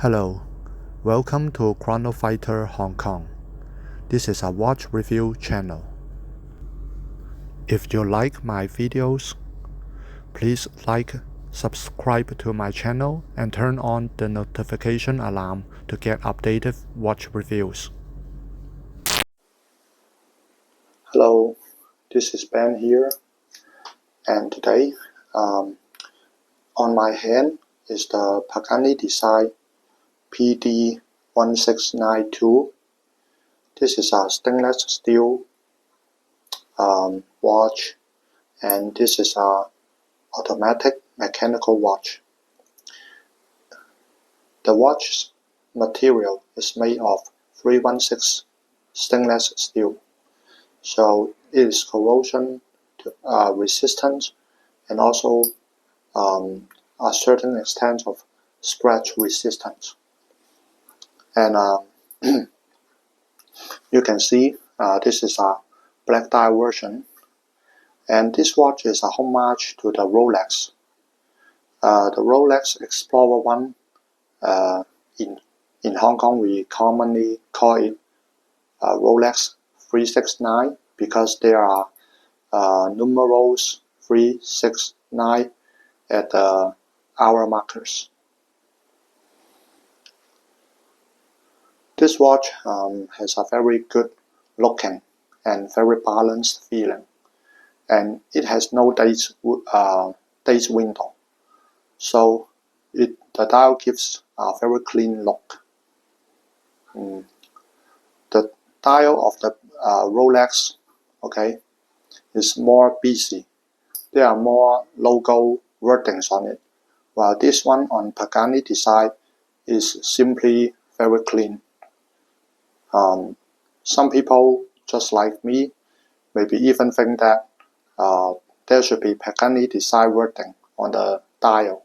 Hello, welcome to Chrono Fighter Hong Kong. This is a watch review channel. If you like my videos, please like, subscribe to my channel and turn on the notification alarm to get updated watch reviews. Hello, this is Ben here, and today on my hand is the Pagani Design PD1692. This is a stainless steel watch, and this is a automatic mechanical watch. The watch's material is made of 316 stainless steel, so it is corrosion resistant and also a certain extent of scratch resistance. And you can see this is a black dial version, and this watch is a homage to the Rolex. The Rolex Explorer 1, in Hong Kong we commonly call it Rolex 369 because there are numerals 369 at the hour markers. This watch has a very good looking and very balanced feeling, and it has no date window, so the dial gives a very clean look. The dial of the Rolex, is more busy. There are more logo wordings on it, while this one on Pagani Design is simply very clean. Some people, just like me, maybe even think that there should be Pagani Design wording on the dial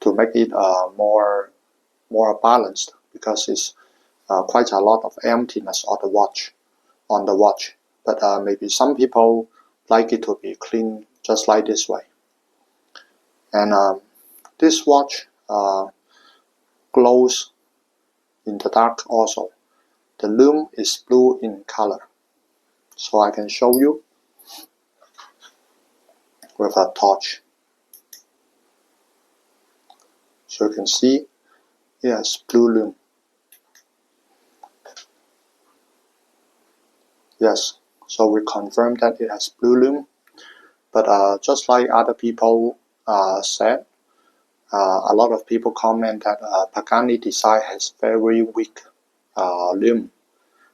to make it more balanced, because it's quite a lot of emptiness on the watch. But maybe some people like it to be clean just like this way. And this watch glows in the dark also. The lume is blue in color, so I can show you with a torch. So you can see it has blue lume. Yes, so we confirm that it has blue lume, but just like other people said, a lot of people comment that Pagani Design has very weak lume.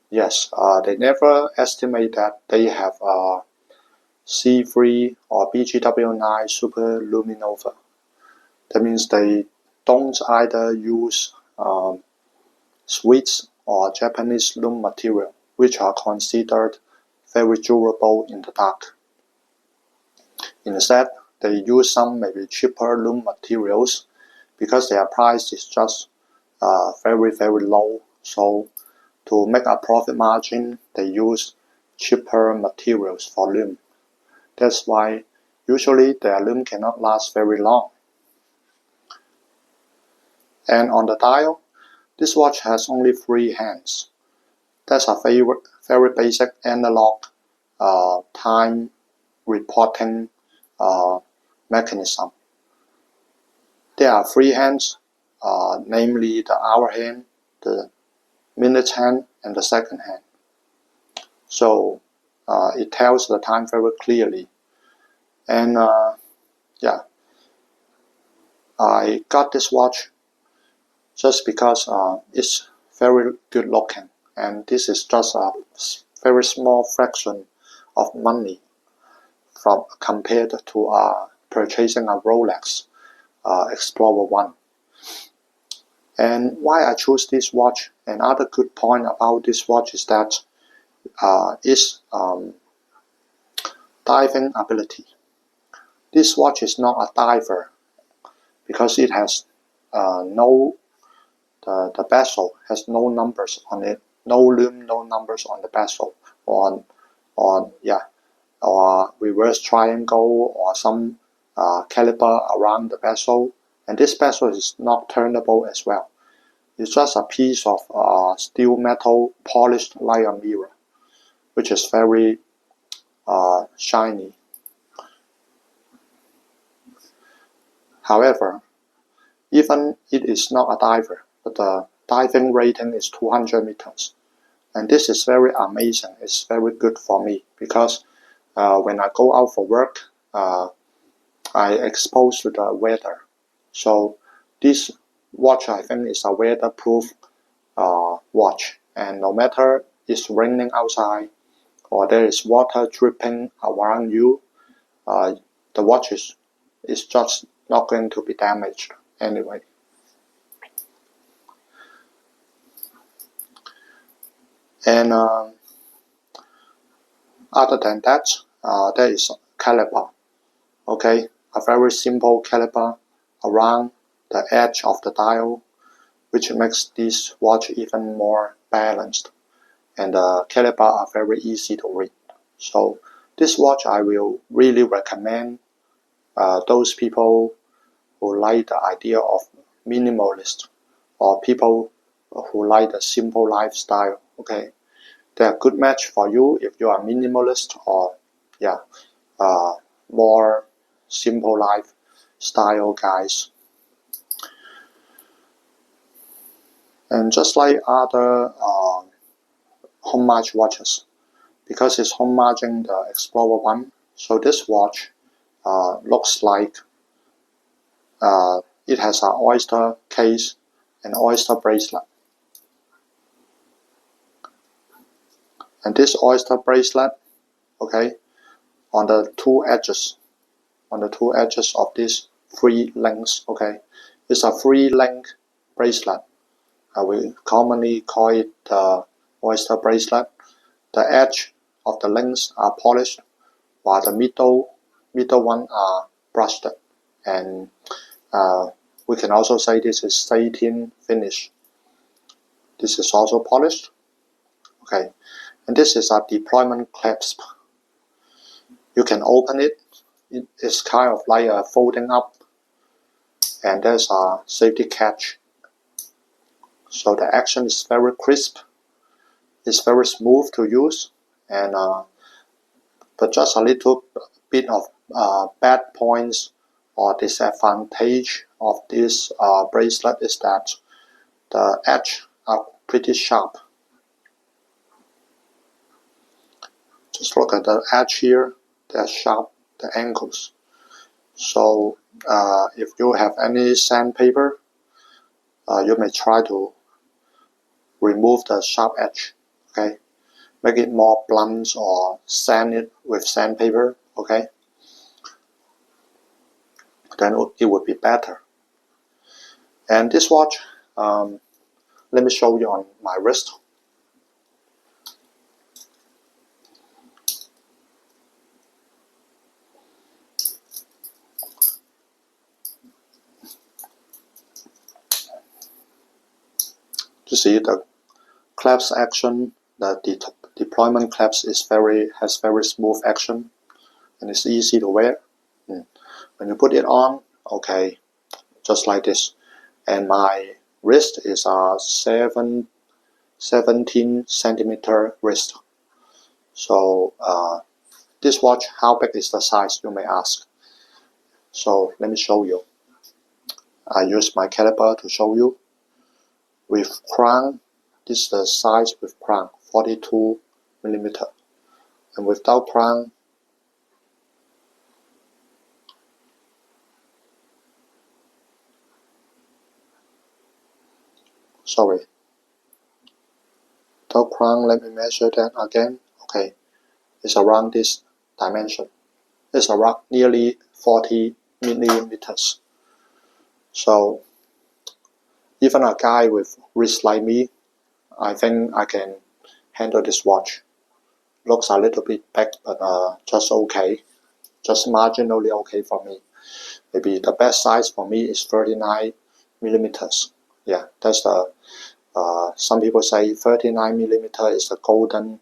Yes, they never estimate that they have C3 or BGW9 super luminova. That means they don't either use Swiss or Japanese lume material, which are considered very durable in the dark. Instead, they use some maybe cheaper lume materials because their price is just very low. So to make a profit margin, they use cheaper materials for lume. That's why usually their lume cannot last very long. And on the dial, this watch has only 3 hands. That's a very basic analog time reporting mechanism. There are 3 hands, namely the hour hand, the minute hand, and the second hand. So it tells the time very clearly. And I got this watch just because it's very good looking, and this is just a very small fraction of money compared to purchasing a Rolex Explorer 1. And why I choose this watch, another good point about this watch is that its diving ability. This watch is not a diver because it has the bezel has no numbers on it, no lume, no numbers on the bezel, or reverse triangle or some caliper around the bezel, And this bezel is not turnable as well. It's just a piece of steel metal polished like a mirror, which is very shiny. However, even it is not a diver, but the diving rating is 200 meters. And this is very amazing. It's very good for me because when I go out for work, I exposed to the weather. So this watch, I think, is a weatherproof watch. And no matter it's raining outside or there is water dripping around you, the watch is just not going to be damaged anyway. And other than that, there is caliper. Okay, a very simple caliper around the edge of the dial, which makes this watch even more balanced. And the caliper are very easy to read. So this watch I will really recommend those people who like the idea of minimalist or people who like the simple lifestyle. Okay, they're a good match for you if you are minimalist or more simple lifestyle guys. And just like other homage watches, because it's homaging the Explorer 1, so this watch looks like it has an oyster case and oyster bracelet. And this oyster bracelet, okay, on the two edges of this 3 links, okay, it's a 3 link bracelet. We commonly call it the oyster bracelet. The edge of the links are polished, while the middle one are brushed. And we can also say this is satin finish. This is also polished. Okay, and this is a deployment clasp. You can open it. It's kind of like a folding up, and there's a safety catch. So the action is very crisp. It's very smooth to use, and but just a little bit of bad points or disadvantage of this bracelet is that the edge are pretty sharp. Just look at the edge here, they're sharp, the angles. So if you have any sandpaper, you may try to remove the sharp edge, okay? Make it more blunt or sand it with sandpaper, okay? Then it would be better. And this watch, let me show you on my wrist. You see the clasp action, the deployment clasp has very smooth action, and it's easy to wear. When you put it on, okay, just like this. And my wrist is a 17 centimeter wrist. So this watch, how big is the size, you may ask. So let me show you. I use my caliper to show you. With crown, this is the size with crown, 42 millimeter. And without crown, without crown, let me measure that again. Okay, it's around this dimension. It's around nearly 40 millimeters. So even a guy with wrist like me, I think I can handle this watch. Looks a little bit big, but just okay. Just marginally okay for me. Maybe the best size for me is 39 millimeters. Yeah, that's the some people say 39 millimeter is the golden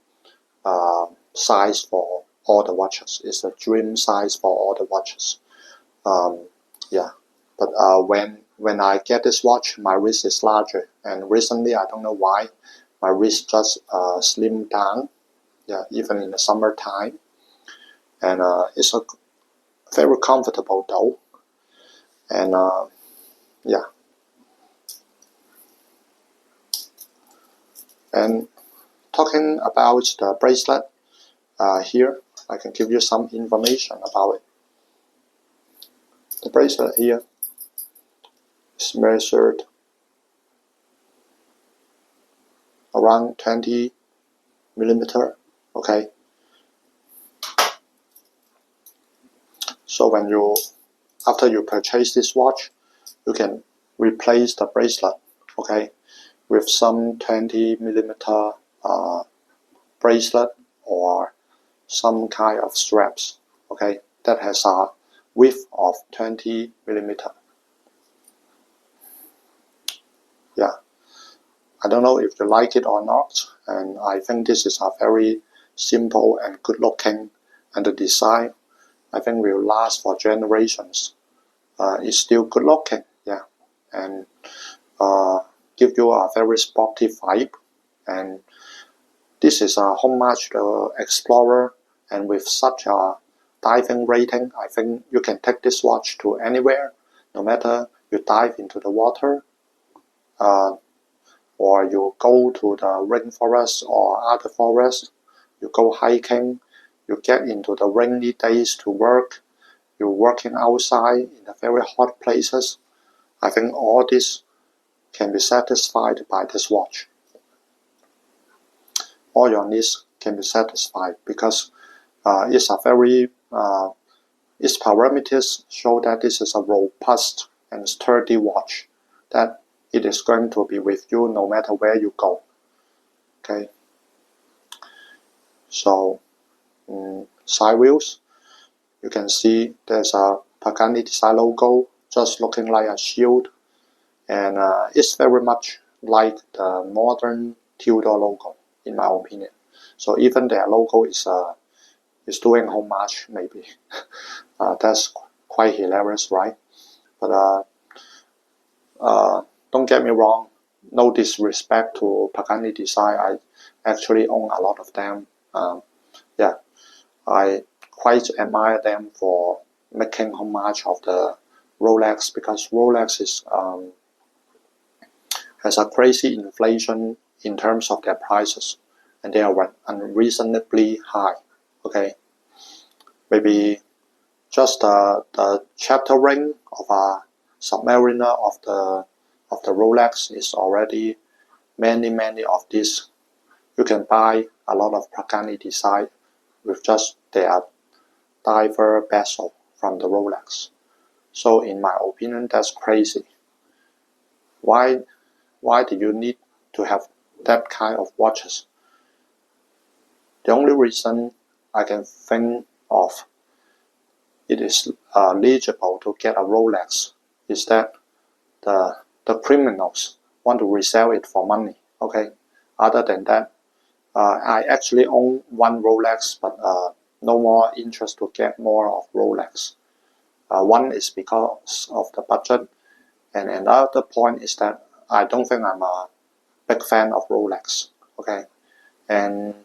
size for all the watches. It's the dream size for all the watches. Yeah. But when I get this watch, my wrist is larger, and recently I don't know why my wrist just slimmed down. Yeah, even in the summertime, and it's a very comfortable though, and yeah. And talking about the bracelet, here I can give you some information about it. The bracelet here is measured around 20 millimeter. Okay, so when you after you purchase this watch, you can replace the bracelet, okay, with some 20 millimeter bracelet or some kind of straps, okay, that has a width of 20 millimeter. Yeah, I don't know if you like it or not, and I think this is a very simple and good looking, and the design I think will last for generations. It's still good looking, yeah, and give you a very sporty vibe. And this is a homage to Explorer, and with such a diving rating, I think you can take this watch to anywhere, no matter you dive into the water, or you go to the rainforest or other forest, you go hiking, you get into the rainy days to work, you're working outside in the very hot places. I think all this can be satisfied by this watch. All your needs can be satisfied because it's a very its parameters show that this is a robust and sturdy watch, that it is going to be with you no matter where you go. Okay, so side wheels, you can see there's a Pagani design logo just looking like a shield, and it's very much like the modern Tudor logo in my opinion. So even their logo is doing homage maybe. That's quite hilarious, right? But don't get me wrong, no disrespect to Pagani design. I actually own a lot of them. Yeah, I quite admire them for making homage of the Rolex, because Rolex is has a crazy inflation in terms of their prices, and they are unreasonably high. Okay, maybe just the chapter ring of a submariner of the Rolex is already many of these. You can buy a lot of Pagani design with just their diver bezel from the Rolex. So in my opinion, that's crazy. Why do you need to have that kind of watches? The only reason I can think of it is legible to get a Rolex is that the criminals want to resell it for money. Okay. Other than that, I actually own one Rolex, but no more interest to get more of Rolex. One is because of the budget, and another point is that I don't think I'm a big fan of Rolex. Okay, and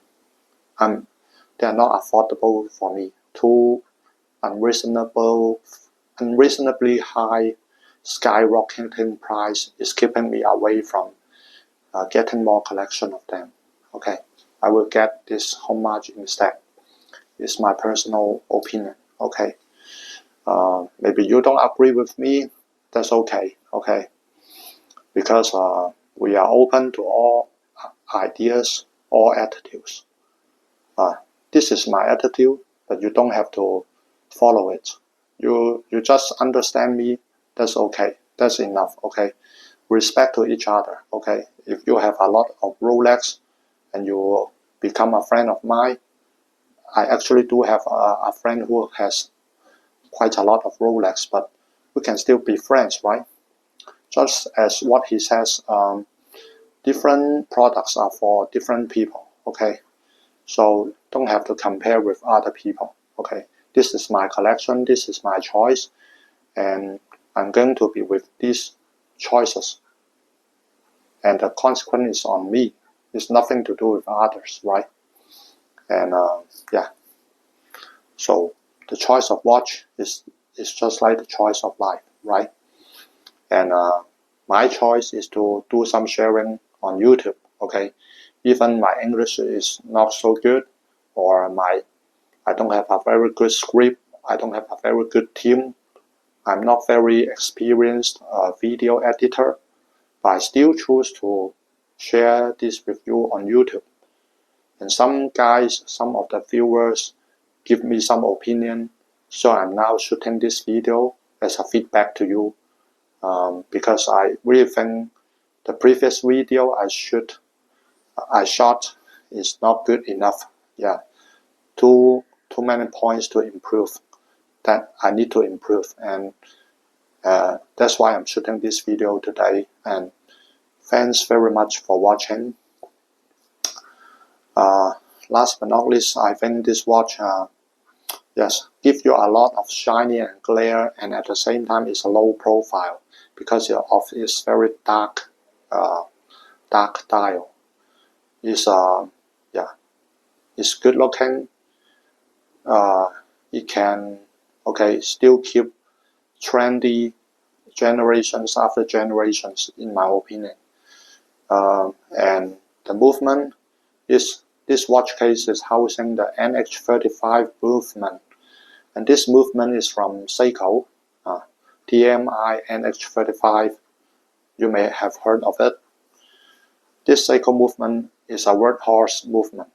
they are not affordable for me. Too unreasonably high, skyrocketing price is keeping me away from getting more collection of them. Okay, I will get this homage instead. It's my personal opinion. Okay, maybe you don't agree with me. That's okay. Okay, because we are open to all ideas, all attitudes. This is my attitude, but you don't have to follow it. You just understand me. That's okay. That's enough. Okay, respect to each other. Okay, if you have a lot of Rolex and you become a friend of mine, I actually do have a friend who has quite a lot of Rolex, but we can still be friends, right? Just as what he says, different products are for different people. Okay, so don't have to compare with other people. Okay, this is my collection. This is my choice, and I'm going to be with these choices, and the consequence is on me. It's nothing to do with others, right? And yeah, so the choice of watch is just like the choice of life, right? And my choice is to do some sharing on YouTube. Okay, even my English is not so good, or I don't have a very good script, I don't have a very good team, I'm not very experienced video editor, but I still choose to share this with you on YouTube. And some guys, some of the viewers give me some opinion, so I'm now shooting this video as a feedback to you, because I really think the previous video I shot is not good enough. Yeah, too many points to improve that I need to improve, and that's why I'm shooting this video today. And thanks very much for watching. Last but not least, I think this watch yes, give you a lot of shiny and glare, and at the same time it's a low profile because of its very dark dial. It's yeah, it's good looking. It can still keep trendy generations after generations, in my opinion. And the movement is, this watch case is housing the NH35 movement, and this movement is from Seiko, DMI NH35. You may have heard of it. This Seiko movement is a workhorse movement.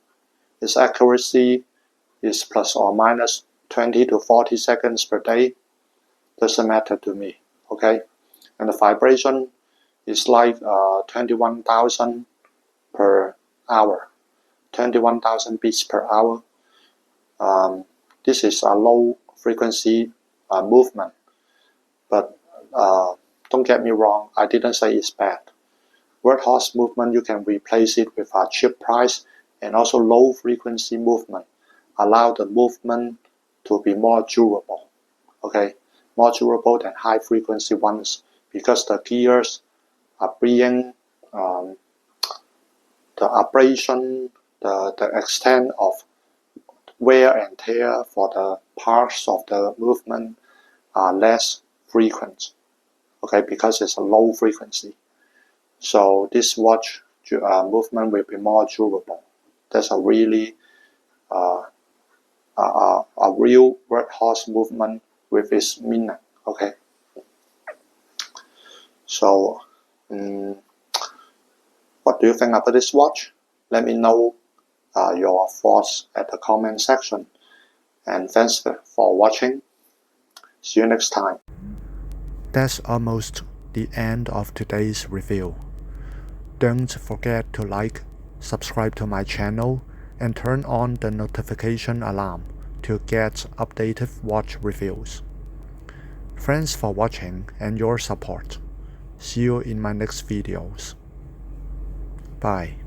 Its accuracy is plus or minus 20 to 40 seconds per day. Doesn't matter to me, okay? And the vibration is like 21,000 per hour, 21,000 beats per hour. This is a low frequency movement, but don't get me wrong, I didn't say it's bad. Workhorse movement, you can replace it with a cheap price, and also low frequency movement allow the movement to be more durable, okay? More durable than high frequency ones, because the gears are being the abrasion, the extent of wear and tear for the parts of the movement are less frequent, okay, because it's a low frequency. So this watch movement will be more durable. That's a really a real workhorse movement with its meaning, okay? So what do you think about this watch? Let me know your thoughts at the comment section. And thanks for watching. See you next time. That's almost the end of today's review. Don't forget to like, subscribe to my channel, and turn on the notification alarm to get updated watch reviews. Thanks for watching and your support. See you in my next videos. Bye.